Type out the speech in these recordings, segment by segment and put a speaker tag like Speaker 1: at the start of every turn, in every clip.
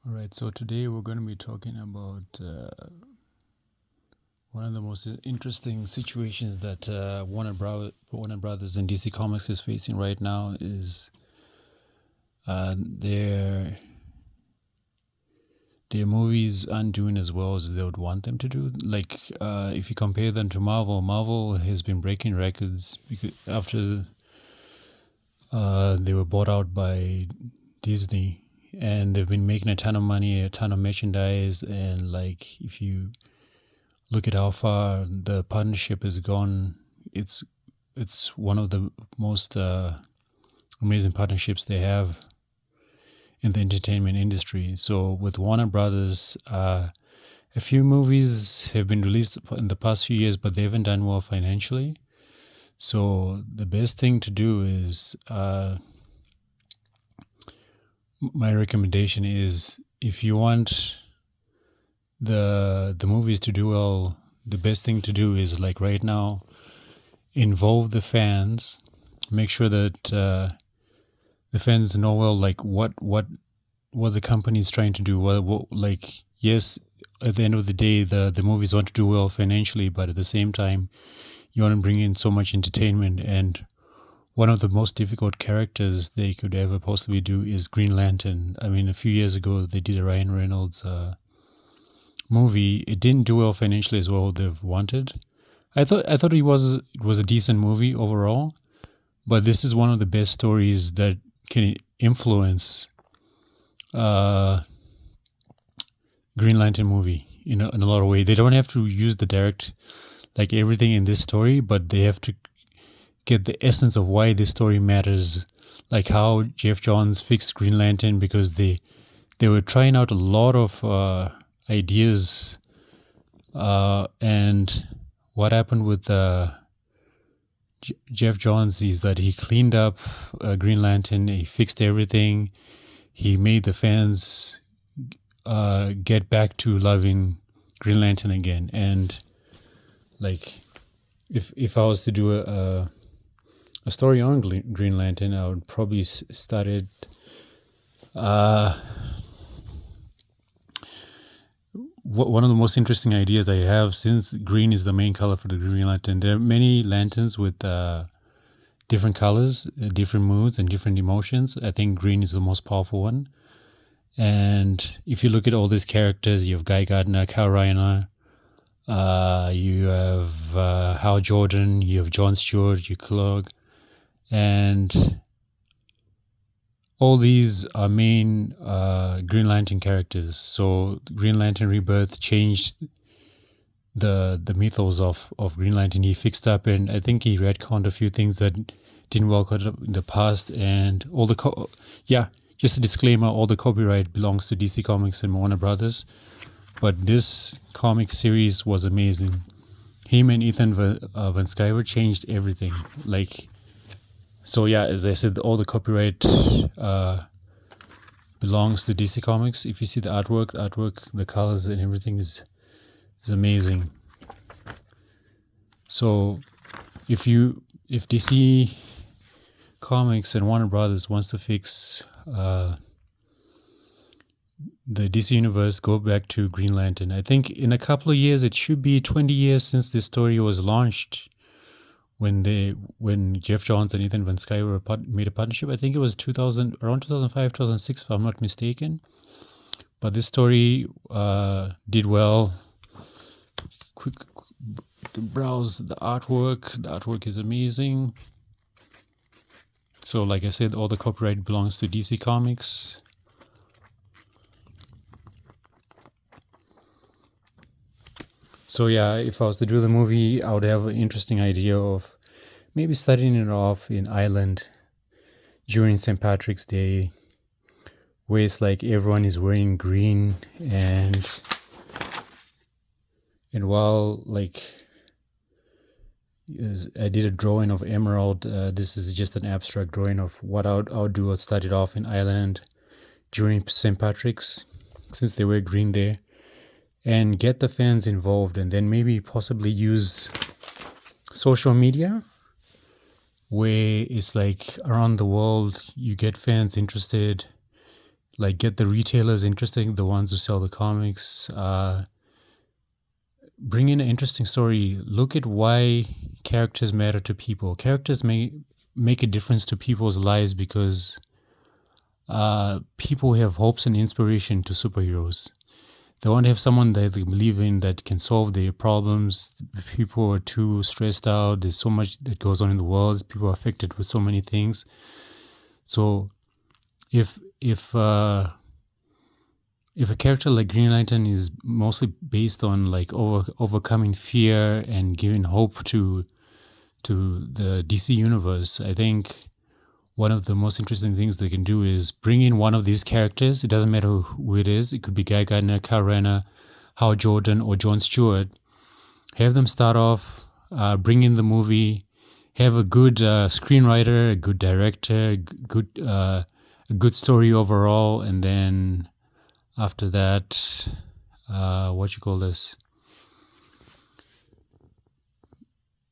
Speaker 1: All right, so today we're going to be talking about one of the most interesting situations that Warner Brothers and DC Comics is facing right now is their movies aren't doing as well as they would want them to do. Like if you compare them to Marvel has been breaking records because after they were bought out by Disney, and they've been making a ton of money, a ton of merchandise, and like if you look at how far the partnership has gone, it's one of the most amazing partnerships they have in the entertainment industry. So with Warner Brothers, a few movies have been released in the past few years, but they haven't done well financially. So the best thing to do is my recommendation is, if you want the movies to do well, the best thing to do is, like right now, involve the fans. Make sure that the fans know well, like what the company is trying to do. What like, yes, at the end of the day, the movies want to do well financially, but at the same time, you want to bring in so much entertainment. And one of the most difficult characters they could ever possibly do is Green Lantern. I mean, a few years ago they did a Ryan Reynolds movie. It didn't do well financially as well they've wanted. I thought it was a decent movie overall, but this is one of the best stories that can influence Green Lantern movie in a lot of ways. They don't have to use the direct, like everything in this story, but they have to get the essence of why this story matters, like how Jeff Johns fixed Green Lantern, because they were trying out a lot of ideas, and what happened with Jeff Johns is that he cleaned up Green Lantern, he fixed everything, he made the fans get back to loving Green Lantern again. And like, if I was to do a story on Green Lantern, I would probably start it. One of the most interesting ideas I have, since green is the main color for the Green Lantern, there are many lanterns with different colors, different moods, and different emotions. I think green is the most powerful one. And if you look at all these characters, you have Guy Gardner, Kyle Rayner, you have Hal Jordan, you have John Stewart, you Kellogg, and all these are main Green Lantern characters. So Green Lantern Rebirth changed the mythos of Green Lantern. He fixed up, and I think he retconned a few things that didn't work out in the past. And all the just a disclaimer: all the copyright belongs to DC Comics and Warner Brothers. But this comic series was amazing. Him and Ethan Van Sciver changed everything. Like, so yeah, as I said, all the copyright belongs to DC Comics. If you see the artwork, the colors and everything is amazing. So if DC Comics and Warner Brothers wants to fix the DC universe, go back to Green Lantern. I think in a couple of years, it should be 20 years since this story was launched, when Jeff Johns and Ethan Van Sciver made a partnership. I think it was around 2005, 2006, if I'm not mistaken. But this story did well. Quick browse the artwork. The artwork is amazing. So like I said, all the copyright belongs to DC Comics. So yeah, if I was to do the movie, I would have an interesting idea of maybe starting it off in Ireland during St. Patrick's Day, where it's like everyone is wearing green, and while like I did a drawing of Emerald, this is just an abstract drawing of what I would do. I'd start it off in Ireland during St. Patrick's, since they wear green there, and get the fans involved, and then maybe possibly use social media, where it's like around the world you get fans interested, Like get the retailers interesting, the ones who sell the comics. Bring in an interesting story. Look at why characters matter to people. Characters may make a difference to people's lives because people have hopes and inspiration to superheroes. They want to have someone that they believe in that can solve their problems. People are too stressed out. There's so much that goes on in the world. People are affected with so many things. So if a character like Green Lantern is mostly based on like overcoming fear and giving hope to the DC universe, I think one of the most interesting things they can do is bring in one of these characters. It doesn't matter who it is. It could be Guy Gardner, Kyle Rayner, Hal Jordan, or John Stewart. Have them start off, bring in the movie, have a good screenwriter, a good director, a good story overall, and then after that, what you call this?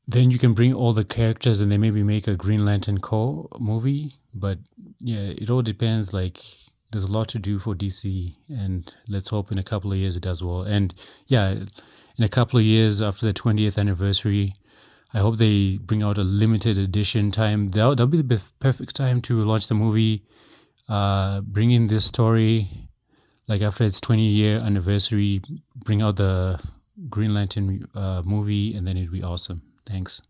Speaker 1: Then you can bring all the characters and then maybe make a Green Lantern Co. movie. But yeah, it all depends. Like, there's a lot to do for DC, and let's hope in a couple of years it does well. And yeah, in a couple of years after the 20th anniversary, I hope they bring out a limited edition time. That'll be the perfect time to launch the movie, bring in this story. Like after its 20-year anniversary, bring out the Green Lantern movie, and then it'd be awesome. Thanks.